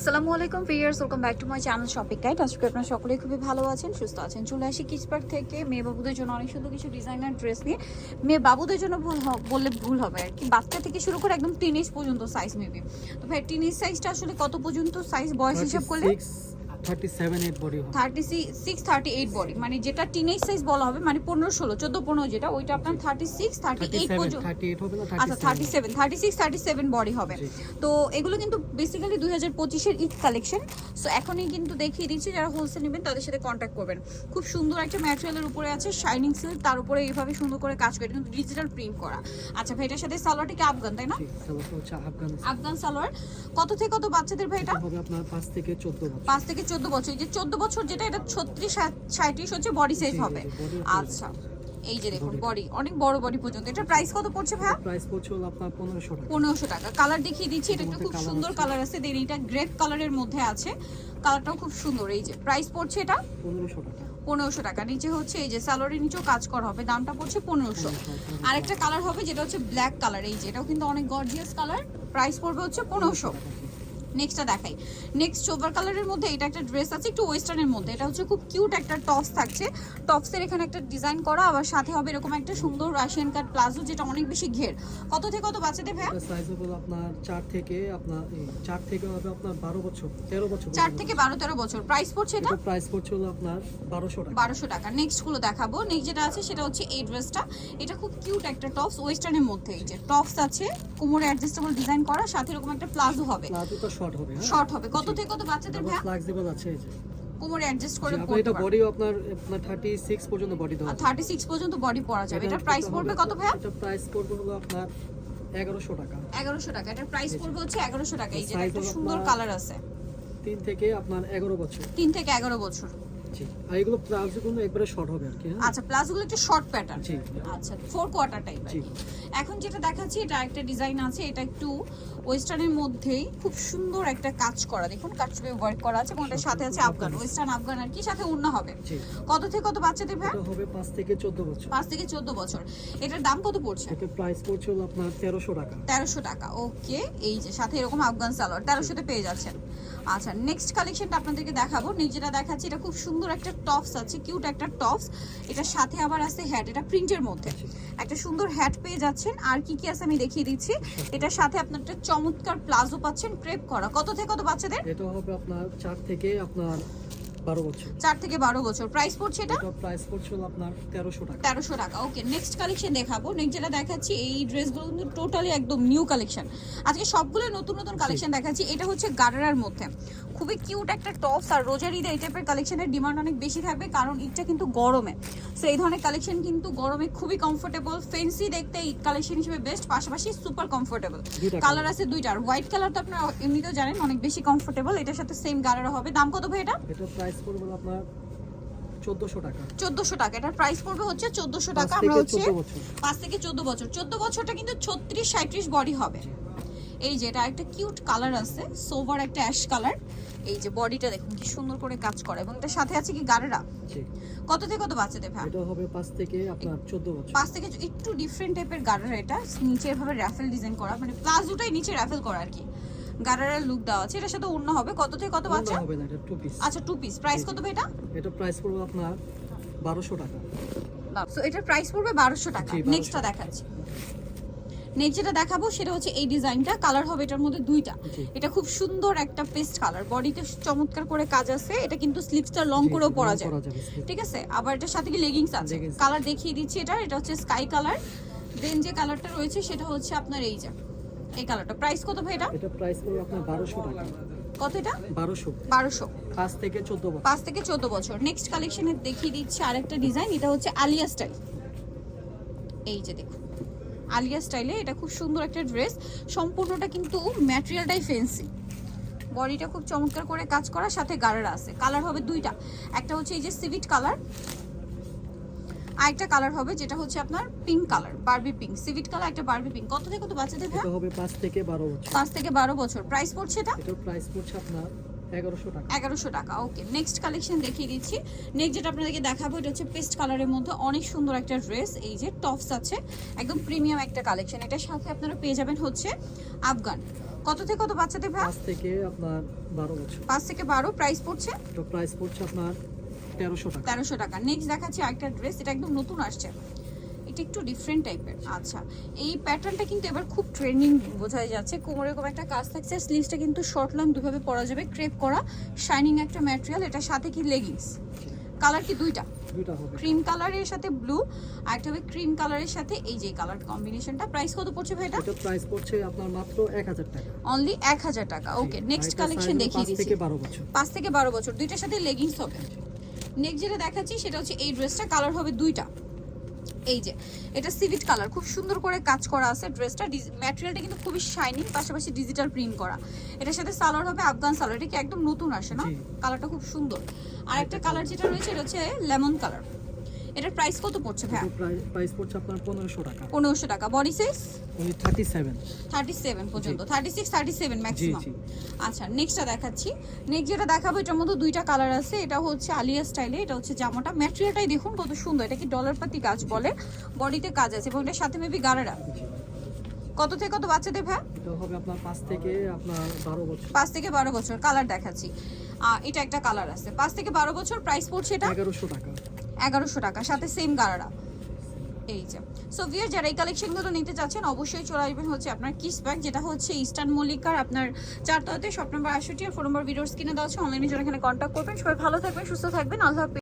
আসসালামু আলাইকুম viewers, welcome back to my channel shopping guide. আজকে আপনারা সকলেই খুবই ভালো আছেন, সুস্থ আছেন। চলে আসি কিডস পার্ক থেকে মেয়ে বাবুদের জন্য অনেক সুন্দর কিছু ডিজাইনার ড্রেস নিয়ে। মেয়ে বাবুদের জন্য বললে ভুল হবে আর কি, বাচ্চা থেকে শুরু করে একদম টিনেজ পর্যন্ত সাইজ মেবি। তো ভাই টিনেজ সাইজটা আসলে কত পর্যন্ত সাইজ বয়স হিসাব করলে? 37-8 বডি হবে, 36-38 বডি, মানে যেটা টিনেজ সাইজ বলা হবে, মানে 15-16 14-15 যেটা, ওইটা আপনার 36-38 পর্যন্ত। 38 হবে না, আচ্ছা 36-37 বডি হবে। তো এগুলো কিন্তু বেসিক্যালি 2025 এর ঈদ কালেকশন। সো এখনই কিন্তু দেখিয়ে দিচ্ছি, যারা হোলসেল নেবেন তাদের সাথে কন্ট্যাক্ট করবেন। খুব সুন্দর একটা ম্যাটেরিয়ালের উপরে আছে শাইনিং সিল্ক, তার উপরে এইভাবে সুন্দর করে কাজ করে, কিন্তু ডিজিটাল প্রিন্ট করা। আচ্ছা ভাই, এটার সাথে সালোয়ারটা কি আফগান, তাই না? সালোয়ারটা হচ্ছে আফগান সালোয়ার। কত থেকে কত বাচ্চাদের ভাই এটা? হবে আপনার 5 থেকে 14 বছর। 5 থেকে 14 বছর। এই যে 14 বছর যেটা, এটা 36-37 হচ্ছে বডি সাইজ হবে। আচ্ছা এই যে দেখুন বডি, অনেক বড় বডি পর্যন্ত। এটা প্রাইস কত পড়ছে ভাই? প্রাইস পড়ছে হলো আপনার 1500 টাকা। 1500 টাকা। কালার দেখিয়ে দিচ্ছি, এটা একটা খুব সুন্দর কালার আছে। দেন এটা গ্রেপ কালারের মধ্যে আছে, কালারটাও খুব সুন্দর। এই যে প্রাইস পড়ছে এটা 1500 টাকা। 1500 টাকা। নিচে হচ্ছে এই যে সালোয়ারের নিচেও কাজ করা হবে, দামটা পড়ছে 1500। আরেকটা কালার হবে যেটা হচ্ছে ব্ল্যাক কালার, এই যে এটাও কিন্তু অনেক গর্জিয়াস কালার, প্রাইস পড়বে হচ্ছে 1500। নেক্সটটা দেখাই। নেক্সট সোভার কালারের মধ্যে এটা একটা ড্রেস আছে, একটু ওয়েস্টার্নের মধ্যে। এটা হচ্ছে খুব কিউট একটা টপস থাকছে, টপসের এখানে একটা ডিজাইন করা, আবার সাথে হবে এরকম একটা সুন্দর রাশিয়ান কাট প্লাজো, যেটা অনেক বেশি ঘের। কত থেকে কত বাচ্চাদের ভাই? সাইজ হলো আপনার 4 থেকে হবে আপনার 12 বছর 13 বছর। 4 থেকে 12-13 বছর। প্রাইস পড়ছে এটা? প্রাইস পড়ছে হলো আপনার 1200 টাকা। 1200 টাকা। নেক্সট গুলো দেখাবো। নেক্সট যেটা আছে সেটা হচ্ছে এই ড্রেসটা। এটা খুব কিউট একটা টপস, ওয়েস্টার্নের মধ্যে। এই যে টপস আছে, কোমরে অ্যাডজাস্টেবল ডিজাইন করা, সাথে এরকম একটা প্লাজো হবে। প্লাজোটা শর্ট হবে, হ্যাঁ শর্ট হবে। কত থেকে কত বাচ্চাদের ভাই? ফ্লেক্সিবল আছে এই যে। কোমরে অ্যাডজাস্ট করে আপনি পরতে এটা পারবেন। বডিও আপনার 36 পর্যন্ত বডি দেওয়া আছে। 36 পর্যন্ত বডি পরা যাবে। এটা প্রাইস পড়বে কত ভাই? এটা প্রাইস পড়বে হলো আপনার 1100 টাকা। 1100 টাকা। এটার প্রাইস পড়বে হচ্ছে 1100 টাকা। এই যে Size একটা হলো সুন্দর আপনার কালার আছে, 3 থেকে আপনার 11 বছর। 3 থেকে 11 বছর। জি, আর এগুলো প্লাজোগুলো একবারে শর্ট হবে আর কি, হ্যাঁ। আচ্ছা প্লাজোগুলো একটু শর্ট প্যাটার্ন। জি। আচ্ছা 4 কোয়ার্টার টাইপ আর জি। কি। এখন যেটা দেখাচ্ছি এটা একটা ডিজাইন আছে, এটা একটু ওয়েস্টার্নের মধ্যেই খুব সুন্দর একটা কাজ করা, দেখুন কাটছুপে ওয়ার্ক করা আছে, এবং এটার সাথে আছে আফগান, ওয়েস্টার্ন আফগান আর কি, সাথে ওড়না হবে। জি। কত থেকে কত বাচ্চাদের ভাই? এটা হবে 5 থেকে 14 বছর। 5 থেকে 14 বছর। এটার দাম কত পড়ছে? এটা প্রাইস পড়ছে হলো আপনার 1300 টাকা। 1300 টাকা। ওকে, এই যে সাথে এরকম আফগান সালোয়ার 1300 তে পেয়ে যাচ্ছেন। আচ্ছা নেক্সট কালেকশনটা আপনাদেরকে দেখাবো। যেটা দেখাচ্ছি এটা খুব সুন্দর একটা টপস আছে, কিউট একটা টপস। এটার সাথে আবার আছে হ্যাট, এটা প্রিন্টের মধ্যে একটা সুন্দর হ্যাট পেয়ে যাচ্ছেন। আর কি কি আছে আমি দেখিয়ে দিচ্ছি। এটার সাথে আপনার একটা চমৎকার প্লাজো পাচ্ছেন, ক্রেপ করা। কত থেকে কত বাচ্চাদের? এটা হবে আপনার 4 থেকে আপনার 12 বছর। 4 থেকে 12 বছর। প্রাইস পড়ছে এটা? এটা প্রাইস পড়ছে হলো আপনার 1300 টাকা। 1300 টাকা। ওকে নেক্সট কালেকশন দেখাবো। নেক্সট যেটা দেখাচ্ছি, এই ড্রেসগুলো কিন্তু টোটালি একদম নিউ কালেকশন। আজকে সবগুলো নতুন নতুন কালেকশন দেখাচ্ছি। এটা হচ্ছে গারারার মধ্যে খুবই কিউট একটা টপস। আর রোজার ঈদে এই টাইপের কালেকশনের ডিমান্ড অনেক বেশি থাকবে, কারণ ঈদটা কিন্তু গরমে। সো এই ধরনের কালেকশন কিন্তু গরমে খুবই কমফোর্টেবল, ফেন্সি দেখতে ঈদ কালেকশন হিসেবে বেস্ট, পাশাপাশি সুপার কমফোর্টেবল। কালার আছে দুইটা। আর হোয়াইট কালার তো আপনারা এমনিতেও জানেন অনেক বেশি কমফোর্টেবল। এটার সাথে সেম গারারা হবে। দাম কত ভাই এটা? এটা প্রাইস পড়বে আপনার 1400 টাকা। 1400 টাকা। এটার প্রাইস পড়বে হচ্ছে 1400 টাকা। আমরা হচ্ছে 5 থেকে 14 বছর। 14 বছরটা কিন্তু 36-37 বডি হবে। এই যে এটা একটা কিউট কালার আছে, সোভার একটা অ্যাশ কালার। এই যে বডিটা দেখুন কি সুন্দর করে কাজ করা, এবং এটার সাথে আছে কি গারারা। জি। কত থেকে কত বাচ্চাদের ভাই? এটা হবে 5 থেকে আপনার 14 বছর। 5 থেকে একটু ডিফারেন্ট টাইপের গারারা। এটা নিচে এভাবে রাফেল ডিজাইন করা, মানে প্লাজোটাই নিচে রাফেল করা আর কি, গারারার লুক দেওয়া আছে। এটার সাথে ওড়না হবে। কত থেকে কত বাচ্চা? হবে না, এটা 2 পিস। আচ্ছা 2 পিস। প্রাইস কত ভাই এটা? এটা প্রাইস পড়বে আপনার 1200 টাকা। সো এটার প্রাইস পড়বে 1200 টাকা। জি, 1200 নেক্সটটা দেখাচ্ছি। নেক্সট যেটা দেখাবো সেটা হচ্ছে এই ডিজাইনটা। কালার হবে এটার মধ্যে দুইটা। এটা খুব সুন্দর একটা পেস্ট কালার, বডিতে চমৎকার করে কাজ আছে। এটা কিন্তু স্লিভসটা লং করেও পরা যায়, ঠিক আছে। আবার এটার সাথে কি লেগিংস আছে। কালার দেখিয়ে দিচ্ছি। এটা হচ্ছে স্কাই কালার। দেন যে কালারটা রয়েছে সেটা হচ্ছে আপনার এই যে এই কালারটা। প্রাইস কত ভাই এটা? এটা প্রাইস পড়বে আপনার 1200 টাকা। কত এটা? 1200। 1200। 5 থেকে 14 বছর। 5 থেকে 14 বছর। নেক্সট কালেকশনে দেখিয়ে দিচ্ছি আরেকটা ডিজাইন। এটা হচ্ছে আলিয়া স্টাইল। এই যে দেখুন আলিয়া স্টাইলে এটা খুব সুন্দর একটা ড্রেস। সম্পূর্ণটা কিন্তু ম্যাটেরিয়ালটাই ফেন্সি, বডিটা খুব চমৎকার করে কাজ করা, সাথে গারারা আছে। কালার হবে দুইটা। একটা হচ্ছে এই যে সিভিট কালার, আরেকটা কালার হবে যেটা হচ্ছে আপনার পিঙ্ক কালার, বারবি পিঙ্ক। সিভিট কালার, একটা বারবি পিঙ্ক। কত থেকে কত বাচ্চাদের ভাই? এটা হবে 5 থেকে 12 বছর। 5 থেকে 12 বছর। প্রাইস পড়ছে এটা? এটার প্রাইস পড়ছে আপনার 1100 টাকা। 1100 টাকা। ওকে নেক্সট কালেকশন দেখিয়ে দিচ্ছি। নেক্সট যেটা আপনাদেরকে দেখাবো এটা হচ্ছে পেস্ট কালারের মধ্যে অনেক সুন্দর একটা ড্রেস। এই যে টপস আছে, একদম প্রিমিয়াম একটা কালেকশন। এটার সাথে আপনারা পেয়ে যাবেন হচ্ছে আফগান। কত থেকে কত বাচ্চাদের ভাই? 5 থেকে আপনার 12 বছর। 5 থেকে 12। প্রাইস পড়ছে তো প্রাইস পড়ছে আপনার 1300 টাকা। 1300 টাকা। নেক্সট দেখাচ্ছি আরেকটা ড্রেস, এটা একদম নতুন আসছে, এটা একটু ডিফারেন্ট টাইপের। আচ্ছা, এই প্যাটার্নটা কিন্তু এবার খুব ট্রেন্ডিং বোঝাই যাচ্ছে। কোমরে এরকম একটা কাজ থাকছে, স্লিভসটা কিন্তু শর্ট লং দুভাবে পরা যাবে, ক্রেপ করা, শাইনিং একটা ম্যাটেরিয়াল। এটার সাথে কি লেগিংস, কালার কি দুইটা? দুইটা হবে। ক্রিম কালারের সাথে ব্লু, আর একটা হবে ক্রিম কালারের সাথে এই যে কালার কম্বিনেশনটা। প্রাইস কত পড়ছে ভাই এটা? এটা প্রাইস পড়ছে আপনার মাত্র 1000 টাকা। অনলি 1000 টাকা। ওকে, নেক্সট কালেকশন দেখিয়ে 5 দিচ্ছি। থেকে 12 বছর। 5 থেকে 12 বছর, দুইটার সাথে লেগিংস হবে। নেক্সট যেটা দেখাচ্ছি সেটা হচ্ছে এই ড্রেসটা, কালার হবে দুইটা। এই যে এটা সিভিট কালার, খুব সুন্দর করে কাজ করা আছে ড্রেসটা, ম্যাটেরিয়ালটা কিন্তু খুবই শাইনিং, পাশাপাশি ডিজিটাল প্রিন্ট করা। এটার সাথে সালোয়ার হবে আফগান সালোয়ার, এটা কি একদম নতুন আসে না? জি। কালারটা খুব সুন্দর। আর একটা কালার যেটা রয়েছে এটা হচ্ছে লেমন কালার। এটার প্রাইস কত পড়ছে ভাই? প্রাইস পড়ছে আপনার 1500 টাকা। 1500 টাকা। বডি সাইজ উনি 37। 37 পর্যন্ত, 36 37 জি ম্যাক্সিমাম। জি। আচ্ছা, নেক্সটটা দেখাচ্ছি। নেক্সট যেটা দেখাবো এটার মধ্যে দুইটা কালার আছে। এটা হচ্ছে আলিয়া স্টাইলে, এটা হচ্ছে জামাটা, ম্যাটেরিয়ালটাই দেখুন কত সুন্দর। এটা কি ডলার পাতি কাজ বলে, বডিতে কাজ আছে এবং এটার সাথে মেবি গারারা। কত থেকে কত বাচ্চাদের ভাই? এটা হবে আপনার 5 থেকে আপনার 12 বছর। 5 থেকে 12 বছর। কালার দেখাচ্ছি, এটা একটা কালার আছে 5 থেকে 12 বছর। প্রাইস পড়ছে এটা 1100 টাকা। 1100 টাকা, সাথে সেম গারারা। এই যে সো ভিউয়ার, যারা এই কালেকশনগুলো নিতে চাচ্ছেন অবশ্যই চলে আসবেন হচ্ছে আপনার কিসব্যাক, যেটা হচ্ছে ইস্টার্ন মল্লিকার আপনার 4 তলাতে, শপ নাম্বার 68 আর ফোন নাম্বার ভিডিওস কিনে দেওয়া আছে। অনলাইনে যারা এখানে কন্ট্যাক্ট করবেন। সবাই ভালো থাকবেন, সুস্থ থাকবেন, আল্লাহ হাফেজ।